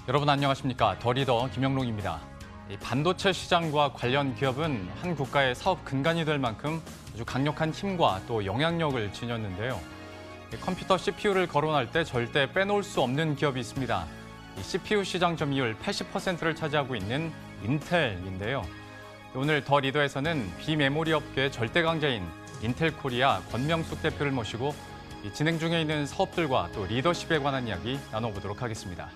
여러분 안녕하십니까? 더 리더 김영롱입니다. 반도체 시장과 관련 기업은 한 국가의 사업 근간이 될 만큼 아주 강력한 힘과 또 영향력을 지녔는데요. 컴퓨터 CPU를 거론할 때 절대 빼놓을 수 없는 기업이 있습니다. CPU 시장 점유율 80%를 차지하고 있는 인텔인데요. 오늘 더 리더에서는 비메모리 업계의 절대 강자인 인텔 코리아 권명숙 대표를 모시고 진행 중에 있는 사업들과 또 리더십에 관한 이야기 나눠보도록 하겠습니다.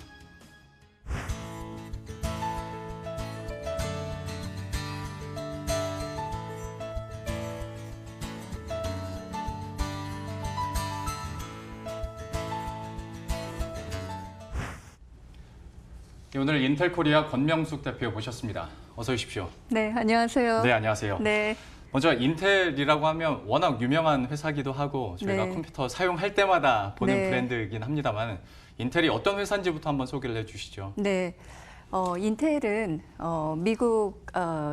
오늘 인텔 코리아 권명숙 대표 모셨습니다. 어서 오십시오. 네, 안녕하세요. 네, 안녕하세요. 네. 먼저 인텔이라고 하면 워낙 유명한 회사기도 하고 저희가 네. 컴퓨터 사용할 때마다 보는 네. 브랜드이긴 합니다만 인텔이 어떤 회사인지부터 한번 소개를 해주시죠. 네. 인텔은 미국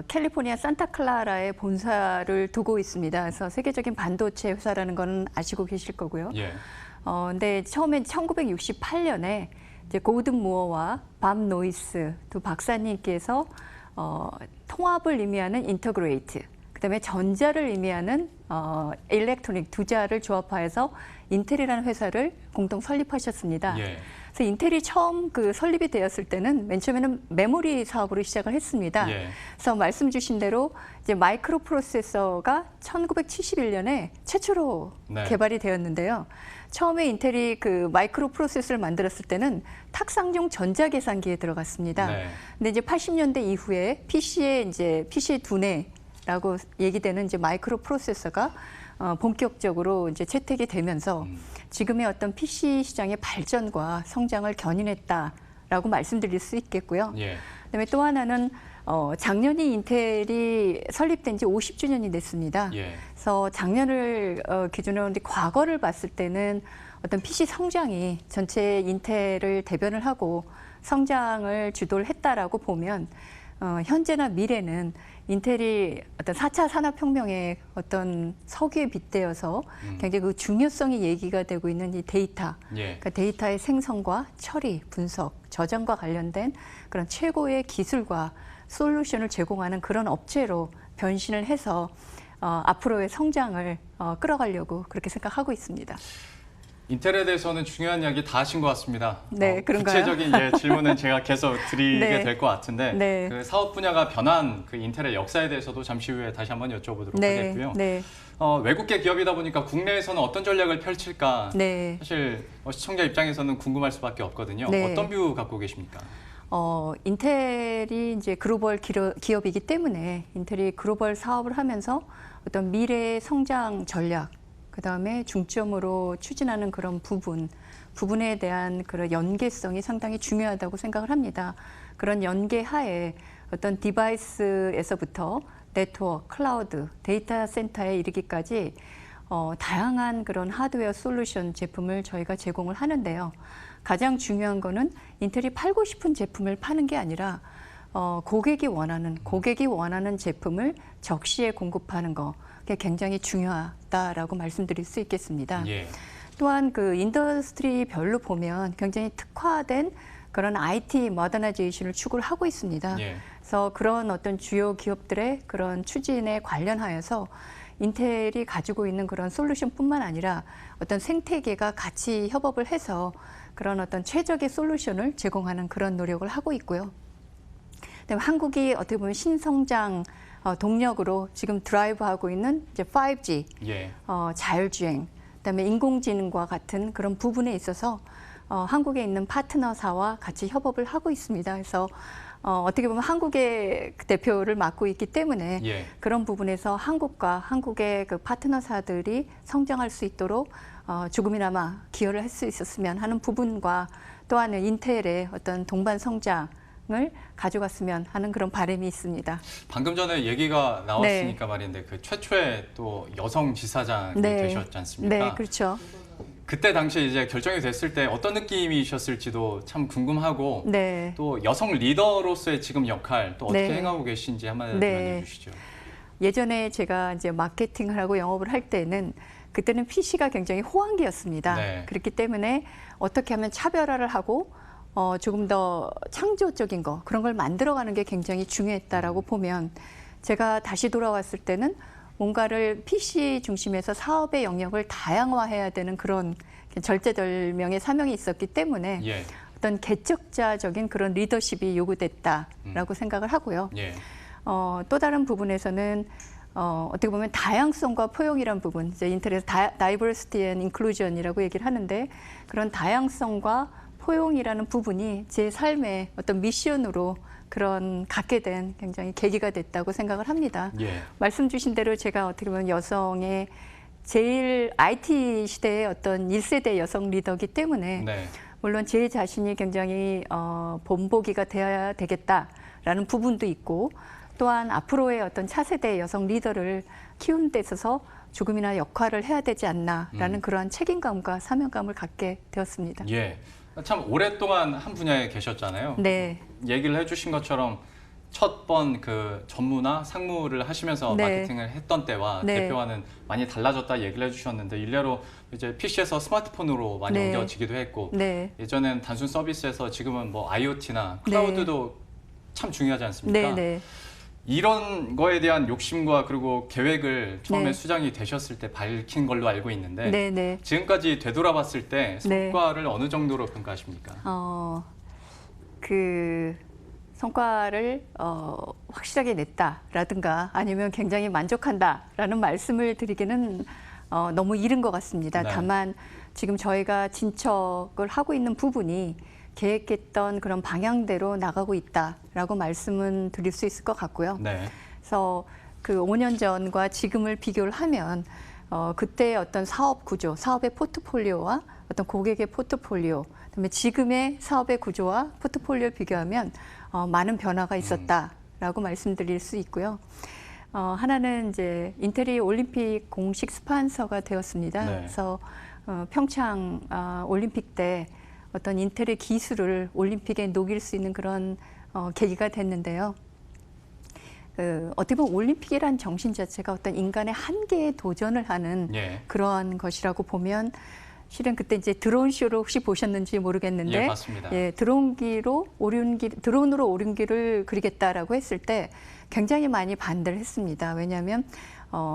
캘리포니아 산타클라라에 본사를 두고 있습니다. 그래서 세계적인 반도체 회사라는 건 아시고 계실 거고요. 예. 근데 처음엔 1968년에 이제 고든 무어와 밤 노이스 두 박사님께서 통합을 의미하는 인터그레이트, 그다음에 전자를 의미하는 일렉트로닉 두 자를 조합하여서 인텔이라는 회사를 공동 설립하셨습니다. 예. 그래서 인텔이 처음 설립이 되었을 때는 맨 처음에는 메모리 사업으로 시작을 했습니다. 예. 그래서 말씀 주신 대로 이제 마이크로 프로세서가 1971년에 최초로 네. 개발이 되었는데요. 처음에 인텔이 마이크로 프로세서를 만들었을 때는 탁상용 전자계산기에 들어갔습니다. 네. 근데 이제 80년대 이후에 PC 두뇌라고 얘기되는 이제 마이크로 프로세서가 본격적으로 이제 채택이 되면서 지금의 어떤 PC 시장의 발전과 성장을 견인했다라고 말씀드릴 수 있겠고요. 예. 그다음에 또 하나는 작년이 인텔이 설립된 지 50주년이 됐습니다. 예. 그래서 작년을 기준으로 과거를 봤을 때는 어떤 PC 성장이 전체 인텔을 대변을 하고 성장을 주도를 했다라고 보면 현재나 미래는 인텔이 어떤 4차 산업혁명의 어떤 서기에 빗대어서 굉장히 그 중요성이 얘기가 되고 있는 이 데이터, 예. 그러니까 데이터의 생성과 처리, 분석, 저장과 관련된 그런 최고의 기술과 솔루션을 제공하는 그런 업체로 변신을 해서 앞으로의 성장을 끌어가려고 그렇게 생각하고 있습니다. 인텔에 대해서는 중요한 이야기 다 하신 것 같습니다. 네, 그런가요? 구체적인 질문은 제가 계속 드리게 네. 될 것 같은데 네. 그 사업 분야가 변한 그 인텔의 역사에 대해서도 잠시 후에 다시 한번 여쭤보도록 네, 하겠고요. 네, 외국계 기업이다 보니까 국내에서는 어떤 전략을 펼칠까 네. 사실 시청자 입장에서는 궁금할 수밖에 없거든요. 네. 어떤 뷰 갖고 계십니까? 인텔이 이제 글로벌 기업이기 때문에 인텔이 글로벌 사업을 하면서 어떤 미래의 성장 전략, 그다음에 중점으로 추진하는 그런 부분에 대한 그런 연계성이 상당히 중요하다고 생각을 합니다. 그런 연계 하에 어떤 디바이스에서부터 네트워크, 클라우드, 데이터 센터에 이르기까지 다양한 그런 하드웨어 솔루션 제품을 저희가 제공을 하는데요. 가장 중요한 거는 인텔이 팔고 싶은 제품을 파는 게 아니라 고객이 원하는 제품을 적시에 공급하는 거, 그게 굉장히 중요하다라고 말씀드릴 수 있겠습니다. 예. 또한 인더스트리별로 보면 굉장히 특화된 그런 IT 모더나이제이션을 추구를 하고 있습니다. 예. 그래서 그런 어떤 주요 기업들의 그런 추진에 관련하여서 인텔이 가지고 있는 그런 솔루션뿐만 아니라 어떤 생태계가 같이 협업을 해서 그런 어떤 최적의 솔루션을 제공하는 그런 노력을 하고 있고요. 그다음에 한국이 어떻게 보면 신성장 동력으로 지금 드라이브하고 있는 이제 5G, 예. 자율주행, 그다음에 인공지능과 같은 그런 부분에 있어서 한국에 있는 파트너사와 같이 협업을 하고 있습니다. 그래서 어떻게 보면 한국의 대표를 맡고 있기 때문에 예. 그런 부분에서 한국과 한국의 그 파트너사들이 성장할 수 있도록 조금이나마 기여를 할 수 있었으면 하는 부분과 또한 인텔의 어떤 동반 성장을 가져갔으면 하는 그런 바람이 있습니다. 방금 전에 얘기가 나왔으니까 네. 말인데 그 최초의 또 여성 지사장이 네. 되셨지 않습니까? 네, 그렇죠. 그때 당시에 이제 결정이 됐을 때 어떤 느낌이셨을지도 참 궁금하고 네. 또 여성 리더로서의 지금 역할 또 어떻게 네. 행하고 계신지 한마디만 네. 해주시죠. 예전에 제가 이제 마케팅을 하고 영업을 할 때는 그때는 PC가 굉장히 호황기였습니다. 네. 그렇기 때문에 어떻게 하면 차별화를 하고 조금 더 창조적인 거 그런 걸 만들어가는 게 굉장히 중요했다라고 보면 제가 다시 돌아왔을 때는 뭔가를 PC 중심에서 사업의 영역을 다양화해야 되는 그런 절제절명의 사명이 있었기 때문에 예. 어떤 개척자적인 그런 리더십이 요구됐다라고 생각을 하고요. 예. 또 다른 부분에서는 어떻게 보면 다양성과 포용이란 부분, 이제 인텔에서 Diversity and Inclusion이라고 얘기를 하는데 그런 다양성과 포용이라는 부분이 제 삶의 어떤 미션으로 그런 갖게 된 굉장히 계기가 됐다고 생각을 합니다. 예. 말씀 주신 대로 제가 어떻게 보면 여성의 제일 IT 시대의 어떤 1세대 여성 리더이기 때문에 네. 물론 제 자신이 굉장히 본보기가 되어야 되겠다라는 부분도 있고 또한 앞으로의 어떤 차세대 여성 리더를 키우는 데 있어서 조금이나 역할을 해야 되지 않나라는 그러한 책임감과 사명감을 갖게 되었습니다. 예. 참 오랫동안 한 분야에 계셨잖아요. 네. 얘기를 해주신 것처럼 첫 번 그 전무나 상무를 하시면서 네. 마케팅을 했던 때와 네. 대표와는 많이 달라졌다 얘기를 해주셨는데 일례로 이제 PC에서 스마트폰으로 많이 네. 옮겨지기도 했고 네. 예전엔 단순 서비스에서 지금은 뭐 IoT나 네. 클라우드도 참 중요하지 않습니까? 네, 네. 이런 거에 대한 욕심과 그리고 계획을 처음에 네. 수장이 되셨을 때 밝힌 걸로 알고 있는데 네, 네. 지금까지 되돌아봤을 때 네. 성과를 어느 정도로 평가하십니까? 그 성과를 확실하게 냈다라든가 아니면 굉장히 만족한다라는 말씀을 드리기는 너무 이른 것 같습니다. 네. 다만 지금 저희가 진척을 하고 있는 부분이 계획했던 그런 방향대로 나가고 있다라고 말씀은 드릴 수 있을 것 같고요. 네. 그래서 그 5년 전과 지금을 비교를 하면 그때의 어떤 사업 구조, 사업의 포트폴리오와 어떤 고객의 포트폴리오, 그다음에 지금의 사업의 구조와 포트폴리오를 비교하면 많은 변화가 있었다라고 말씀드릴 수 있고요. 하나는 이제 인텔이 올림픽 공식 스폰서가 되었습니다. 네. 그래서 평창 올림픽 때 어떤 인텔의 기술을 올림픽에 녹일 수 있는 그런 계기가 됐는데요. 어떻게 보면 올림픽이란 정신 자체가 어떤 인간의 한계에 도전을 하는 예. 그러한 것이라고 보면 실은 그때 이제 드론 쇼를 혹시 보셨는지 모르겠는데 예, 봤습니다. 예, 드론으로 오륜기를 그리겠다라고 했을 때 굉장히 많이 반대를 했습니다. 왜냐하면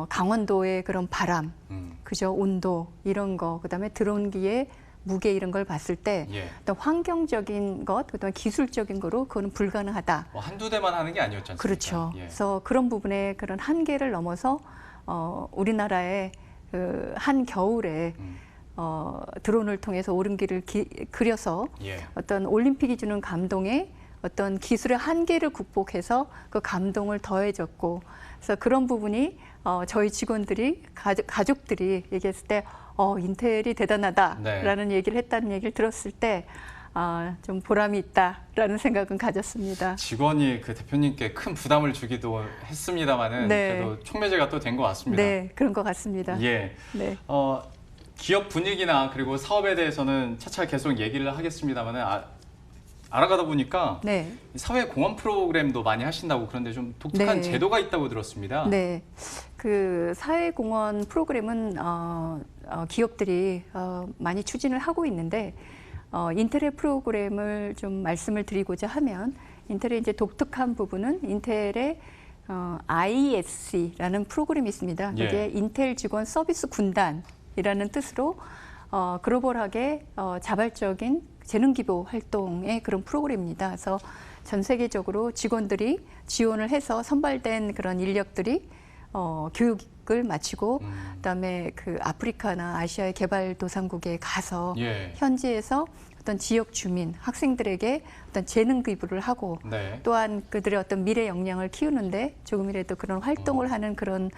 강원도의 그런 바람, 그죠, 온도 이런 거, 그다음에 드론기의 무게 이런 걸 봤을 때 예. 어떤 환경적인 것, 그다음에 기술적인 거로 그거는 불가능하다. 뭐 한두 대만 하는 게 아니었지 않습니까? 그렇죠. 예. 그래서 그런 부분에 그런 한계를 넘어서 우리나라의 그 한 겨울에 드론을 통해서 오름기를 그려서 예. 어떤 올림픽이 주는 감동에 어떤 기술의 한계를 극복해서 그 감동을 더해줬고 그래서 그런 부분이 저희 직원들이 가족들이 얘기했을 때 인텔이 대단하다라는 네. 얘기를 했다는 얘기를 들었을 때 좀 보람이 있다라는 생각은 가졌습니다. 직원이 그 대표님께 큰 부담을 주기도 했습니다만은 네. 그래도 촉매제가 또 된 것 같습니다. 네, 그런 것 같습니다. 예. 네. 기업 분위기나 그리고 사업에 대해서는 차차 계속 얘기를 하겠습니다만은 알아가다 보니까 네. 사회 공헌 프로그램도 많이 하신다고 그런데 좀 독특한 네. 제도가 있다고 들었습니다. 네, 그 사회공헌 프로그램은 기업들이 많이 추진을 하고 있는데 인텔의 프로그램을 좀 말씀을 드리고자 하면 인텔의 이제 독특한 부분은 인텔의 ISC라는 프로그램이 있습니다. 예. 이게 인텔 직원 서비스 군단이라는 뜻으로 글로벌하게 자발적인 재능 기부 활동의 그런 프로그램입니다. 그래서 전 세계적으로 직원들이 지원을 해서 선발된 그런 인력들이 교육을 마치고 그다음에 그 아프리카나 아시아의 개발도상국에 가서 예. 현지에서 어떤 지역 주민, 학생들에게 어떤 재능 기부를 하고 네. 또한 그들의 어떤 미래 역량을 키우는데 조금이라도 그런 활동을 하는 그런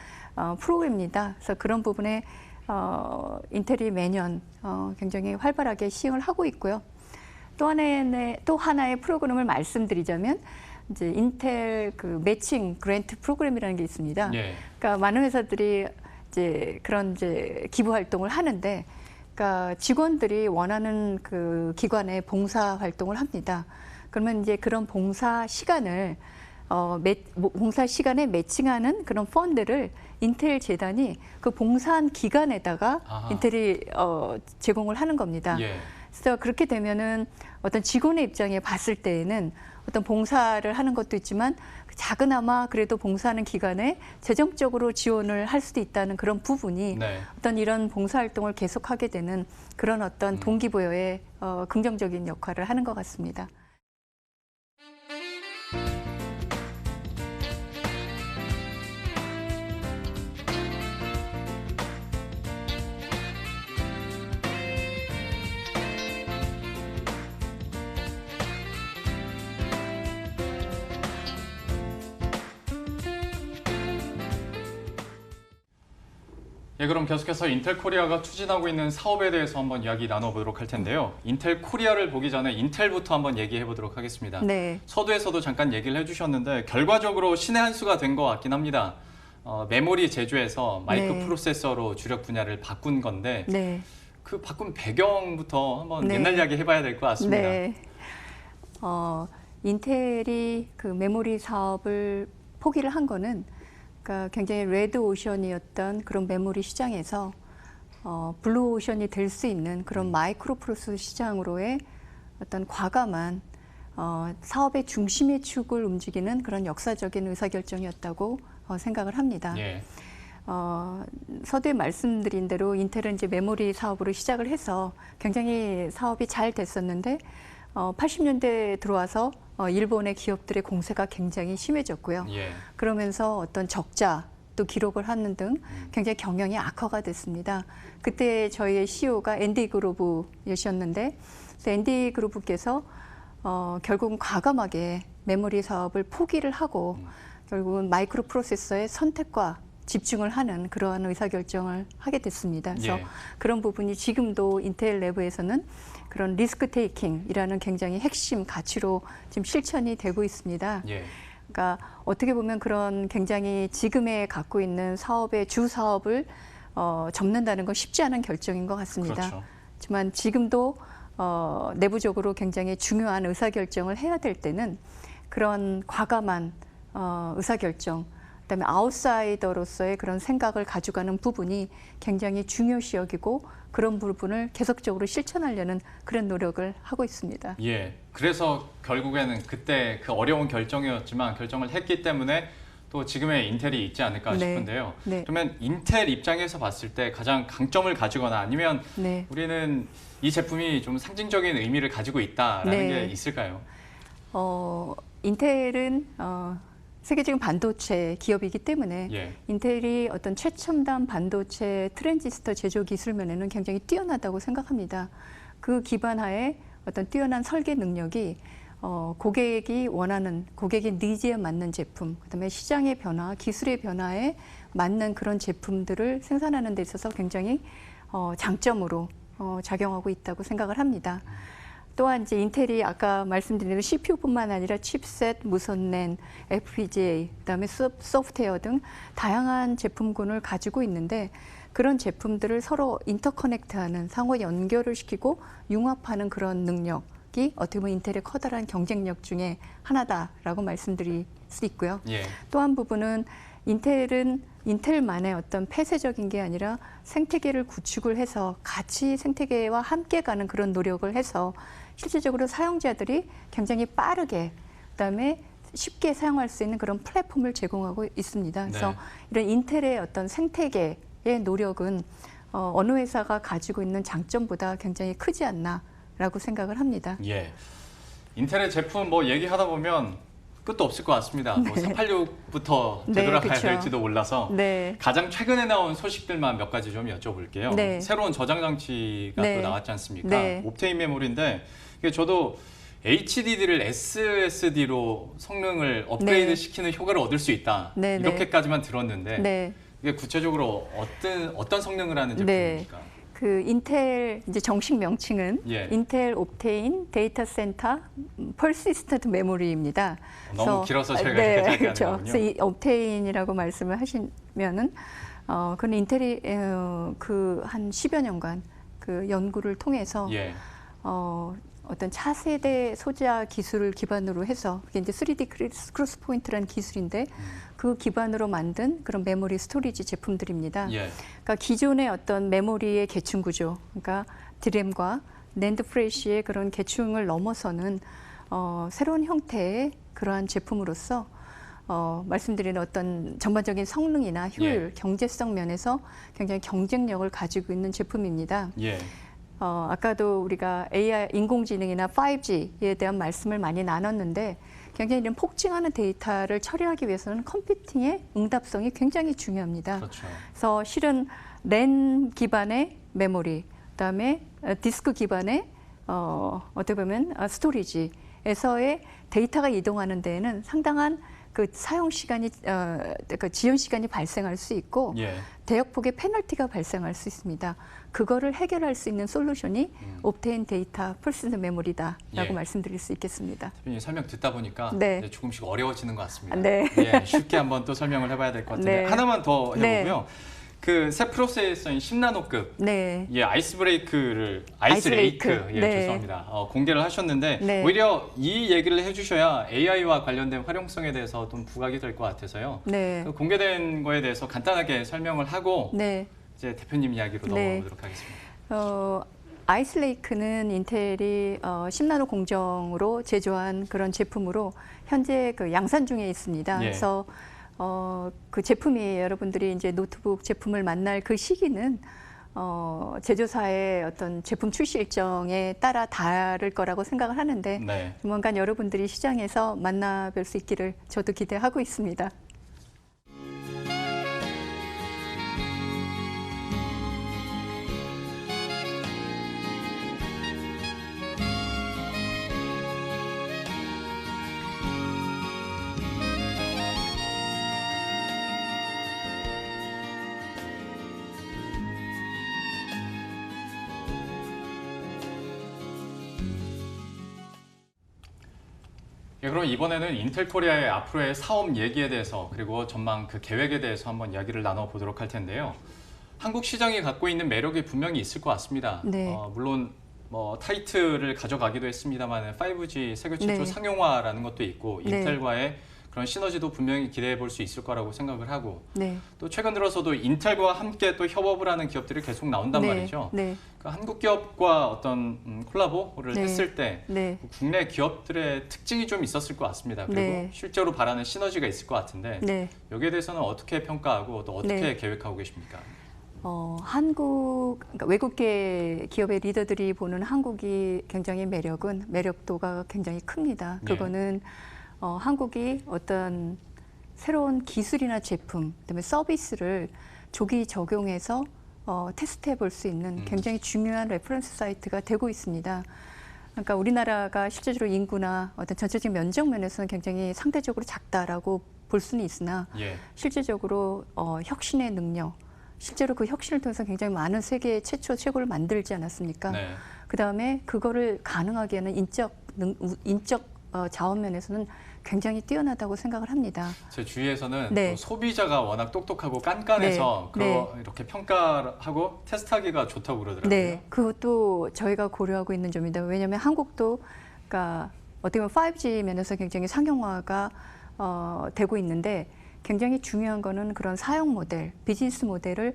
프로그램입니다. 그래서 그런 부분에 인텔이 매년 굉장히 활발하게 시행을 하고 있고요. 또 하나의 프로그램을 말씀드리자면 이제 인텔 그 매칭 그랜트 프로그램이라는 게 있습니다. 예. 그러니까 많은 회사들이 이제 그런 이제 기부 활동을 하는데, 그러니까 직원들이 원하는 그 기관에 봉사 활동을 합니다. 그러면 이제 그런 봉사 시간을 봉사 시간에 매칭하는 그런 펀드를 인텔 재단이 그 봉사한 기간에다가 아하. 인텔이 제공을 하는 겁니다. 예. 그래서 그렇게 되면은 어떤 직원의 입장에 봤을 때에는 어떤 봉사를 하는 것도 있지만 작은아마 그래도 봉사하는 기간에 재정적으로 지원을 할 수도 있다는 그런 부분이 네. 어떤 이런 봉사활동을 계속하게 되는 그런 어떤 동기부여에 긍정적인 역할을 하는 것 같습니다. 예, 그럼 계속해서 인텔 코리아가 추진하고 있는 사업에 대해서 한번 이야기 나눠보도록 할 텐데요. 인텔 코리아를 보기 전에 인텔부터 한번 얘기해 보도록 하겠습니다. 네. 서두에서도 잠깐 얘기를 해주셨는데 결과적으로 신의 한 수가 된 것 같긴 합니다. 메모리 제조에서 마이크로 네. 프로세서로 주력 분야를 바꾼 건데 네. 그 바꾼 배경부터 한번 네. 옛날 이야기 해봐야 될 것 같습니다. 네. 인텔이 그 메모리 사업을 포기를 한 거는 그러니까 굉장히 레드 오션이었던 그런 메모리 시장에서 블루 오션이 될 수 있는 그런 마이크로 프로세서 시장으로의 어떤 과감한 사업의 중심의 축을 움직이는 그런 역사적인 의사결정이었다고 생각을 합니다. 예. 서두에 말씀드린 대로 인텔은 이제 메모리 사업으로 시작을 해서 굉장히 사업이 잘 됐었는데 80년대에 들어와서 일본의 기업들의 공세가 굉장히 심해졌고요. 예. 그러면서 어떤 적자 또 기록을 하는 등 굉장히 경영이 악화가 됐습니다. 그때 저희의 CEO가 앤디 그로브이셨는데 앤디 그로브께서 결국은 과감하게 메모리 사업을 포기를 하고 결국은 마이크로 프로세서의 선택과 집중을 하는 그러한 의사결정을 하게 됐습니다. 그래서 예. 그런 부분이 지금도 인텔 내부에서는 그런 리스크 테이킹이라는 굉장히 핵심 가치로 지금 실천이 되고 있습니다. 예. 그러니까 어떻게 보면 그런 굉장히 지금에 갖고 있는 사업의 주 사업을 접는다는 건 쉽지 않은 결정인 것 같습니다. 그렇죠. 하지만 지금도 내부적으로 굉장히 중요한 의사결정을 해야 될 때는 그런 과감한 의사결정, 그다음에 아웃사이더로서의 그런 생각을 가져가는 부분이 굉장히 중요시 여기고 그런 부분을 계속적으로 실천하려는 그런 노력을 하고 있습니다. 예. 그래서 결국에는 그때 그 어려운 결정이었지만 결정을 했기 때문에 또 지금의 인텔이 있지 않을까 네. 싶은데요. 네. 그러면 인텔 입장에서 봤을 때 가장 강점을 가지거나 아니면 네. 우리는 이 제품이 좀 상징적인 의미를 가지고 있다라는 네. 게 있을까요? 인텔은 세계적인 반도체 기업이기 때문에 예. 인텔이 어떤 최첨단 반도체 트랜지스터 제조 기술 면에는 굉장히 뛰어나다고 생각합니다. 그 기반 하에 어떤 뛰어난 설계 능력이 고객이 원하는 고객의 니즈에 맞는 제품, 그다음에 시장의 변화, 기술의 변화에 맞는 그런 제품들을 생산하는 데 있어서 굉장히 장점으로 작용하고 있다고 생각을 합니다. 또한 이제 인텔이 아까 말씀드린 대로 CPU뿐만 아니라 칩셋, 무선랜, FPGA, 그다음에 소프트웨어 등 다양한 제품군을 가지고 있는데 그런 제품들을 서로 인터커넥트하는 상호 연결을 시키고 융합하는 그런 능력이 어떻게 보면 인텔의 커다란 경쟁력 중에 하나다라고 말씀드릴 수 있고요. 예. 또 한 부분은 인텔은 인텔만의 어떤 폐쇄적인 게 아니라 생태계를 구축을 해서 같이 생태계와 함께 가는 그런 노력을 해서 실질적으로 사용자들이 굉장히 빠르게 그다음에 쉽게 사용할 수 있는 그런 플랫폼을 제공하고 있습니다. 그래서 네. 이런 인텔의 어떤 생태계의 노력은 어느 회사가 가지고 있는 장점보다 굉장히 크지 않나라고 생각을 합니다. 예. 인텔의 제품 뭐 얘기하다 보면 끝도 없을 것 같습니다. 뭐 486부터 네, 되돌아가야 그쵸. 될지도 몰라서 네. 가장 최근에 나온 소식들만 몇 가지 좀 여쭤볼게요. 네. 새로운 저장 장치가 네. 또 나왔지 않습니까? 네. 옵테인 메모리인데 이게 저도 HDD를 SSD로 성능을 업그레이드 네. 시키는 효과를 얻을 수 있다. 네, 네. 이렇게까지만 들었는데 네. 이게 구체적으로 어떤 성능을 하는 네. 제품입니까? 그 인텔 이제 정식 명칭은 예. 인텔 옵테인 데이터 센터 퍼시스턴트 메모리입니다. 너무 길어서 저희가 네, 여기까지 하는 그렇죠. 거군요. 그래서 이 옵테인이라고 말씀을 하시면은 그는 인텔이 그 한 10여 년간 그 연구를 통해서 예. 어떤 차세대 소자 기술을 기반으로 해서 그게 이제 3D 크로스 포인트라는 기술인데 그 기반으로 만든 그런 메모리 스토리지 제품들입니다. 예. 그러니까 기존의 어떤 메모리의 계층 구조, 그러니까 드램과 낸드 프레시의 그런 계층을 넘어서는 새로운 형태의 그러한 제품으로서 말씀드린 어떤 전반적인 성능이나 효율, 경제성 면에서 굉장히 경쟁력을 가지고 있는 제품입니다. 예. 아까도 우리가 AI, 인공지능이나 5G에 대한 말씀을 많이 나눴는데 굉장히 이런 폭증하는 데이터를 처리하기 위해서는 컴퓨팅의 응답성이 굉장히 중요합니다. 그렇죠. 그래서 실은 랜 기반의 메모리, 그다음에 디스크 기반의 어떻게 보면 스토리지에서의 데이터가 이동하는 데에는 상당한 그 사용 시간이 그 지연 시간이 발생할 수 있고 대역폭의 페널티가 발생할 수 있습니다. 그거를 해결할 수 있는 솔루션이 옵테인 데이터 퍼스널 메모리다라고 말씀드릴 수 있겠습니다. 대표님 설명 듣다 보니까 네. 조금씩 어려워지는 것 같습니다. 네. 예, 쉽게 한번 또 설명을 해봐야 될 것 같은데 네. 하나만 더 해보고요. 네. 그 새 프로세서인 10나노급 네. 아이스 레이크 네. 죄송합니다. 공개를 하셨는데 네. 오히려 이 얘기를 해주셔야 AI와 관련된 활용성에 대해서 좀 부각이 될 것 같아서요. 네. 그 공개된 거에 대해서 간단하게 설명을 하고 네. 이제 대표님 이야기로 네. 넘어가도록 하겠습니다. 아이스레이크는 인텔이 10나노 공정으로 제조한 그런 제품으로 현재 그 양산 중에 있습니다. 그래서 그 제품이 여러분들이 이제 노트북 제품을 만날 그 시기는 제조사의 어떤 제품 출시 일정에 따라 다를 거라고 생각을 하는데 조만간 여러분들이 시장에서 만나뵐 수 있기를 저도 기대하고 있습니다. 예, 그럼 이번에는 인텔 코리아의 앞으로의 사업 얘기에 대해서 그리고 전망 그 계획에 대해서 한번 이야기를 나눠보도록 할 텐데요. 한국 시장이 갖고 있는 매력이 분명히 있을 것 같습니다. 네. 물론 뭐 타이틀을 가져가기도 했습니다만 5G 세계 최초 네. 상용화라는 것도 있고 네. 인텔과의 그런 시너지도 분명히 기대해 볼 수 있을 거라고 생각을 하고 네. 또 최근 들어서도 인텔과 함께 또 협업을 하는 기업들이 계속 나온단 네. 말이죠. 네. 그러니까 한국 기업과 어떤 콜라보를 네. 했을 때 네. 국내 기업들의 특징이 좀 있었을 것 같습니다. 그리고 네. 실제로 바라는 시너지가 있을 것 같은데 네. 여기에 대해서는 어떻게 평가하고 또 어떻게 네. 계획하고 계십니까? 그러니까 외국계 기업의 리더들이 보는 한국이 굉장히 매력도가 굉장히 큽니다. 그거는 한국이 어떤 새로운 기술이나 제품, 그다음에 서비스를 조기 적용해서 테스트해 볼 수 있는 굉장히 중요한 레퍼런스 사이트가 되고 있습니다. 그러니까 우리나라가 실제적으로 인구나 어떤 전체적인 면적 면에서는 굉장히 상대적으로 작다라고 볼 수는 있으나 실제적으로 혁신의 능력, 실제로 그 혁신을 통해서 굉장히 많은 세계 최초 최고를 만들지 않았습니까? 그다음에 그거를 가능하게 하는 인적 자원 면에서는 굉장히 뛰어나다고 생각을 합니다. 제 주위에서는 또 소비자가 워낙 똑똑하고 깐깐해서 이렇게 평가하고 테스트하기가 좋다고 그러더라고요. 네, 그것도 저희가 고려하고 있는 점입니다. 왜냐하면 한국도 그러니까 어떻게 보면 5G 면에서 굉장히 상용화가 되고 있는데 굉장히 중요한 거는 그런 사용 모델, 비즈니스 모델을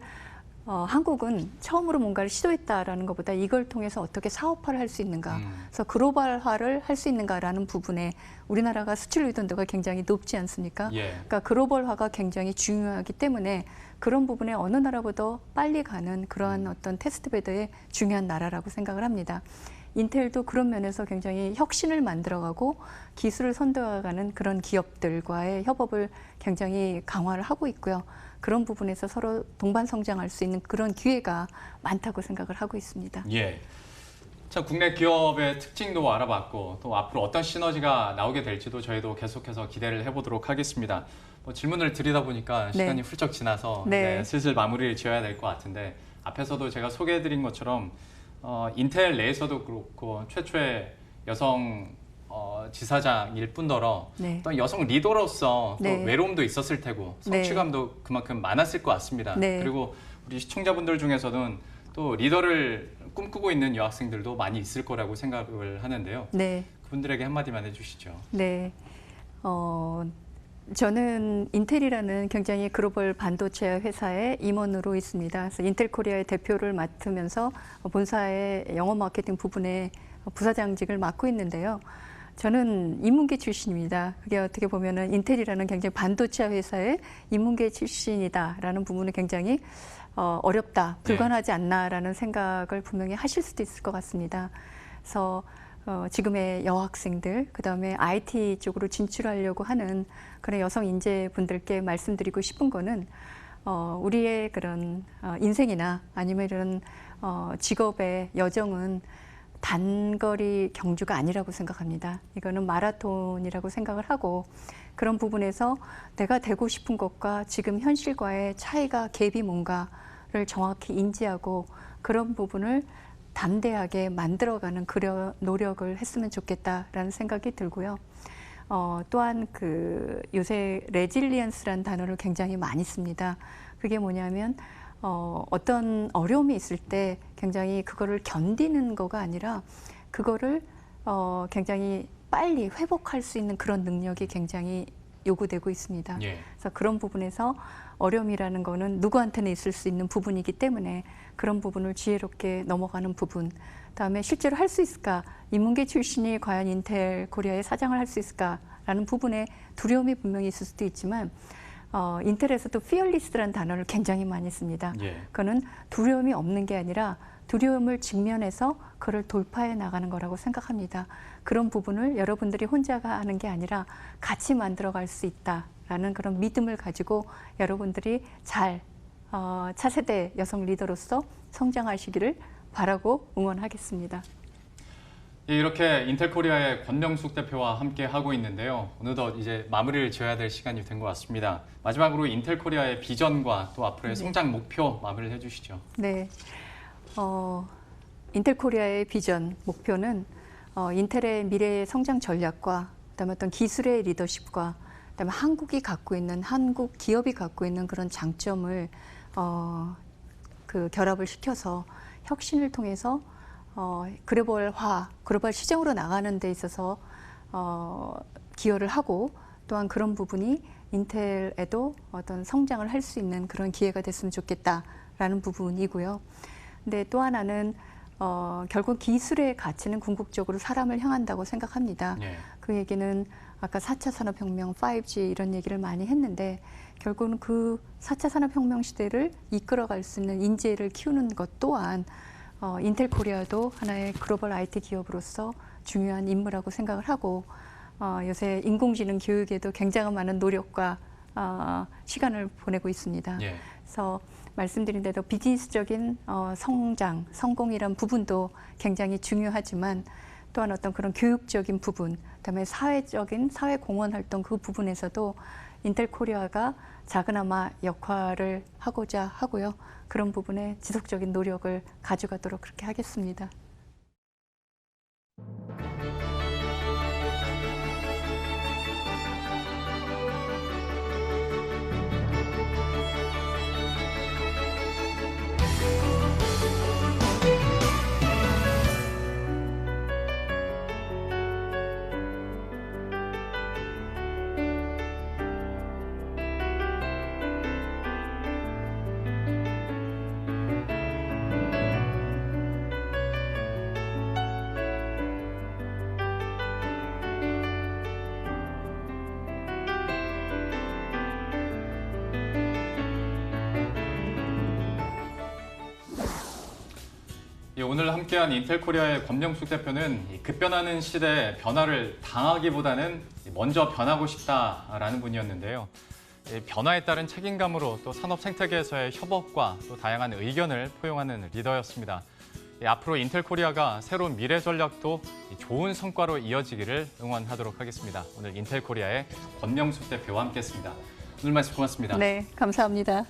한국은 처음으로 뭔가를 시도했다라는 것보다 이걸 통해서 어떻게 사업화를 할 수 있는가, 그래서 글로벌화를 할 수 있는가라는 부분에 우리나라가 수출 의존도가 굉장히 높지 않습니까? 그러니까 글로벌화가 굉장히 중요하기 때문에 그런 부분에 어느 나라보다 빨리 가는 그러한 어떤 테스트베드의 중요한 나라라고 생각을 합니다. 인텔도 그런 면에서 굉장히 혁신을 만들어가고 기술을 선도해가는 그런 기업들과의 협업을 굉장히 강화를 하고 있고요. 그런 부분에서 서로 동반 성장할 수 있는 그런 기회가 많다고 생각을 하고 있습니다. 참 국내 기업의 특징도 알아봤고 또 앞으로 어떤 시너지가 나오게 될지도 저희도 계속해서 기대를 해보도록 하겠습니다. 질문을 드리다 보니까 시간이 훌쩍 지나서 슬슬 마무리를 지어야 될 것 같은데 앞에서도 제가 소개해드린 것처럼 인텔 내에서도 그렇고 최초의 여성 지사장일 뿐더러 또 여성 리더로서 또 외로움도 있었을 테고 성취감도 그만큼 많았을 것 같습니다. 그리고 우리 시청자분들 중에서는 또 리더를 꿈꾸고 있는 여학생들도 많이 있을 거라고 생각을 하는데요. 그분들에게 한마디만 해주시죠. 저는 인텔이라는 굉장히 글로벌 반도체 회사의 임원으로 있습니다. 그래서 인텔 코리아의 대표를 맡으면서 본사의 영업 마케팅 부분에 부사장직을 맡고 있는데요. 저는 인문계 출신입니다. 그게 어떻게 보면은 인텔이라는 굉장히 반도체 회사의 인문계 출신이다라는 부분은 굉장히 어렵다, 불가능하지 않나라는 생각을 분명히 하실 수도 있을 것 같습니다. 그래서 지금의 여학생들, 그다음에 IT 쪽으로 진출하려고 하는 그런 여성 인재분들께 말씀드리고 싶은 거는 우리의 그런 인생이나 아니면 이런 직업의 여정은 단거리 경주가 아니라고 생각합니다. 이거는 마라톤이라고 생각을 하고 그런 부분에서 내가 되고 싶은 것과 지금 현실과의 차이가 갭이 뭔가를 정확히 인지하고 그런 부분을 담대하게 만들어가는 노력을 했으면 좋겠다라는 생각이 들고요. 또한 요새 레질리언스라는 단어를 굉장히 많이 씁니다. 그게 뭐냐면 어떤 어려움이 있을 때 굉장히 그거를 견디는 거가 아니라 그거를 굉장히 빨리 회복할 수 있는 그런 능력이 굉장히 요구되고 있습니다. 그래서 그런 부분에서 어려움이라는 거는 누구한테나 있을 수 있는 부분이기 때문에 그런 부분을 지혜롭게 넘어가는 부분, 그다음에 실제로 할 수 있을까? 인문계 출신이 과연 인텔 코리아의 사장을 할 수 있을까라는 부분에 두려움이 분명히 있을 수도 있지만 인텔에서도 fearless라는 단어를 굉장히 많이 씁니다. 그거는 두려움이 없는 게 아니라 두려움을 직면해서 그를 돌파해 나가는 거라고 생각합니다. 그런 부분을 여러분들이 혼자가 하는 게 아니라 같이 만들어갈 수 있다라는 그런 믿음을 가지고 여러분들이 잘 차세대 여성 리더로서 성장하시기를 바라고 응원하겠습니다. 이렇게 인텔 코리아의 권명숙 대표와 함께 하고 있는데요. 어느덧 이제 마무리를 지어야 될 시간이 된 것 같습니다. 마지막으로 인텔 코리아의 비전과 또 앞으로의 성장 목표 마무리를 해주시죠. 네, 인텔 코리아의 비전 목표는 인텔의 미래의 성장 전략과 그다음에 어떤 기술의 리더십과 그다음에 한국 기업이 갖고 있는 그런 장점을 결합을 시켜서 혁신을 통해서 글로벌 시장으로 나가는 데 있어서 기여를 하고 또한 그런 부분이 인텔에도 어떤 성장을 할 수 있는 그런 기회가 됐으면 좋겠다라는 부분이고요. 근데 또 하나는 결국 기술의 가치는 궁극적으로 사람을 향한다고 생각합니다. 그 얘기는 아까 4차 산업혁명, 5G 이런 얘기를 많이 했는데 결국은 그 4차 산업혁명 시대를 이끌어갈 수 있는 인재를 키우는 것 또한 인텔 코리아도 하나의 글로벌 IT 기업으로서 중요한 임무라고 생각을 하고 요새 인공지능 교육에도 굉장히 많은 노력과 시간을 보내고 있습니다. 그래서 말씀드린 대로 비즈니스적인 성공이란 부분도 굉장히 중요하지만 또한 어떤 그런 교육적인 부분, 그다음에 사회 공헌 활동 그 부분에서도 인텔 코리아가 작은아마 역할을 하고자 하고요. 그런 부분에 지속적인 노력을 가져가도록 그렇게 하겠습니다. 오늘 함께한 인텔 코리아의 권명숙 대표는 급변하는 시대에 변화를 당하기보다는 먼저 변하고 싶다라는 분이었는데요. 변화에 따른 책임감으로 또 산업 생태계에서의 협업과 또 다양한 의견을 포용하는 리더였습니다. 앞으로 인텔 코리아가 새로운 미래 전략도 좋은 성과로 이어지기를 응원하도록 하겠습니다. 오늘 인텔 코리아의 권명숙 대표와 함께했습니다. 오늘 말씀 고맙습니다. 네, 감사합니다.